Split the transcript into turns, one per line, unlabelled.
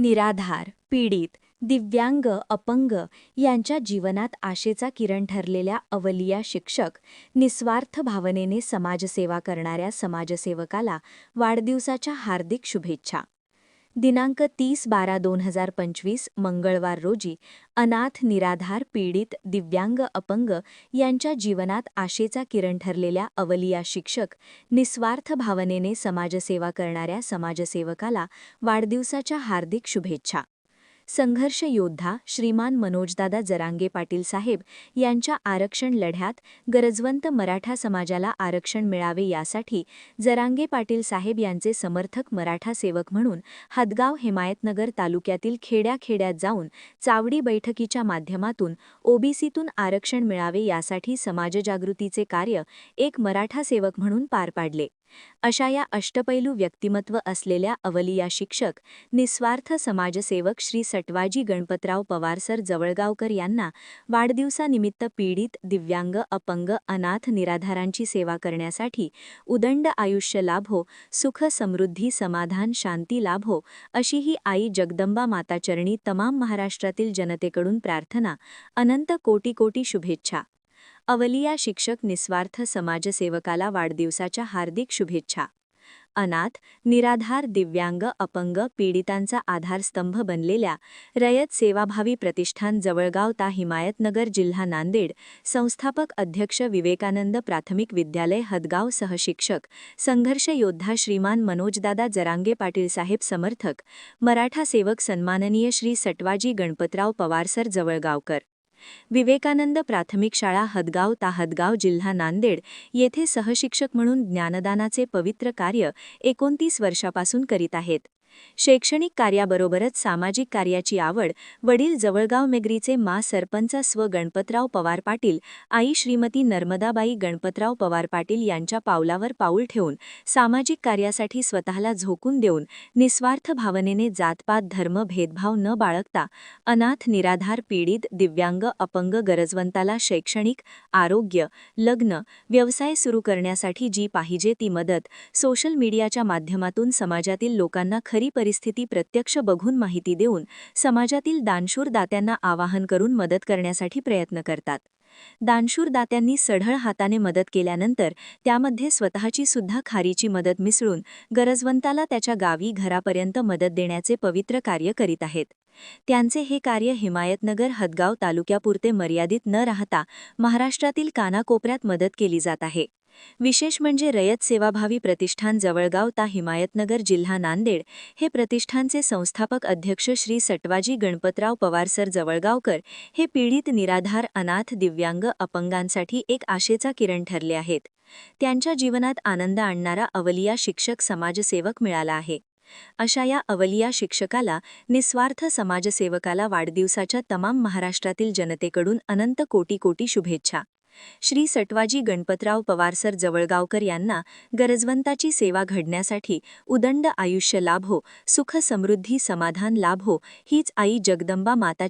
निराधार, पीडित, दिव्यांग, अपंग यांच्या जीवनात आशेचा किरण ठरलेल्या अवलिया शिक्षक, निस्वार्थ भावनेने समाजसेवा करणाऱ्या समाजसेवकाला वाढदिवसाच्या हार्दिक शुभेच्छा. दिनांक 30/12/2025 मंगळवार रोजी अनाथ, निराधार, पीडित, दिव्यांग, अपंग यांच्या जीवनात आशेचा किरण ठरलेल्या अवलिया शिक्षक, निस्वार्थ भावनेने समाजसेवा करणाऱ्या समाजसेवकाला वाढदिवसाच्या हार्दिक शुभेच्छा. संघर्ष योद्धा श्रीमान मनोजदादा जरांगे पाटील साहेब यांच्या आरक्षण लढ्यात गरजवंत मराठा समाजाला आरक्षण मिळावे यासाठी जरांगे पाटील साहेब यांचे समर्थक मराठा सेवक म्हणून हदगाव, हिमायतनगर तालुक्यातील खेड्याखेड्यात जाऊन चावडी बैठकीच्या माध्यमातून ओबीसीतून आरक्षण मिळावे यासाठी समाजजागृतीचे कार्य एक मराठा सेवक म्हणून पार पाडले. अशा या अष्टपैलू व्यक्तिमत्व असलेल्या अवलिया शिक्षक, निस्वार्थ समाजसेवक श्री सटवाजी गणपतराव पवार सर जवळगावकर यांना वाढदिवसानिमित्त पीडित, दिव्यांग, अपंग, अनाथ, निराधारांची सेवा करण्यासाठी उदंड आयुष्य लाभो, सुख, समृद्धी, समाधान, शांती लाभो अशी ही आई जगदंबा माताचरणी तमाम महाराष्ट्रातील जनतेकडून प्रार्थना. अनंत कोटी कोटी शुभेच्छा. अवलिया शिक्षक, निस्वार्थ समाजसेवकाला वाढदिवसाच्या हार्दिक शुभेच्छा. अनाथ, निराधार, दिव्यांग, अपंग, पीडितांचा आधारस्तंभ बनलेल्या रयत सेवाभावी प्रतिष्ठान जवळगाव ता हिमायतनगर जिल्हा नांदेड, संस्थापक अध्यक्ष विवेकानंद प्राथमिक विद्यालय हदगाव, सहशिक्षक संघर्ष योद्धा श्रीमान मनोजदादा जरांगे पाटील साहेब समर्थक मराठा सेवक सन्माननीय श्री सटवाजी गणपतराव पवार सर जवळगावकर, विवेकानंद प्राथमिक शाळा हदगाव ता हदगाव जिल्हा नांदेड येथे सहशिक्षक म्हणून ज्ञानदानाचे पवित्र कार्य 29 वर्षापासून करीत आहेत. शैक्षणिक कार्याबरोबरच सामाजिक कार्याची आवड वडील जवळगाव मेगरीचे मा सरपंच स्व गणपतराव पवार पाटील, आई श्रीमती नर्मदाबाई गणपतराव पवार पाटील यांच्या पावलावर पाऊल ठेवून सामाजिक कार्यासाठी स्वतःला झोकून देऊन निस्वार्थ भावनेने जातपात, धर्म, भेदभाव न बाळगता अनाथ, निराधार, पीडित, दिव्यांग, अपंग गरजवंताला शैक्षणिक, आरोग्य, लग्न, व्यवसाय सुरू करण्यासाठी जी पाहिजे ती मदत सोशल मीडियाच्या माध्यमातून समाजातील लोकांना खरी परिस्थिती प्रत्यक्ष बघून माहिती देऊन समाजातील दानशूर दात्यांना आवाहन करून मदत करण्यासाठी प्रयत्न करतात. दानशूर दात्यांनी सढळ हाताने मदत केल्यानंतर त्यामध्ये स्वतःची सुद्धा खारीची मदत मिसळून गरजवंताला त्याच्या गावी घरापर्यंत मदत देण्याचे पवित्र कार्य करीत आहेत. त्यांचे हे कार्य हिमायतनगर हदगाव तालुक्यापुरते मर्यादित न राहता महाराष्ट्रातील कानाकोपऱ्यात मदत केली जात आहे. विशेष म्हणजे रयत सेवाभावी प्रतिष्ठान जवळगाव ता हिमायतनगर जिल्हा नांदेड हे प्रतिष्ठानचे संस्थापक अध्यक्ष श्री सटवाजी गणपतराव पवार सर जवळगावकर हे पीडित, निराधार, अनाथ, दिव्यांग, अपंगांसाठी एक आशेचा किरण ठरले आहेत. त्यांच्या जीवनात आनंद आणणारा अवलिया शिक्षक समाजसेवक मिळाला आहे. अशा या अवलिया शिक्षकाला, निस्वार्थ समाजसेवकाला वाढदिवसाच्या तमाम महाराष्ट्रातील जनतेकडून अनंत कोटी कोटी शुभेच्छा. श्री सटवाजी गणपतराव पवार सर जवळगावकर यांना गरजवंताची सेवा घडण्यासाठी उदंड आयुष्य लाभो, सुख, समृद्धी, समाधान लाभो हीच आई जगदंबा माता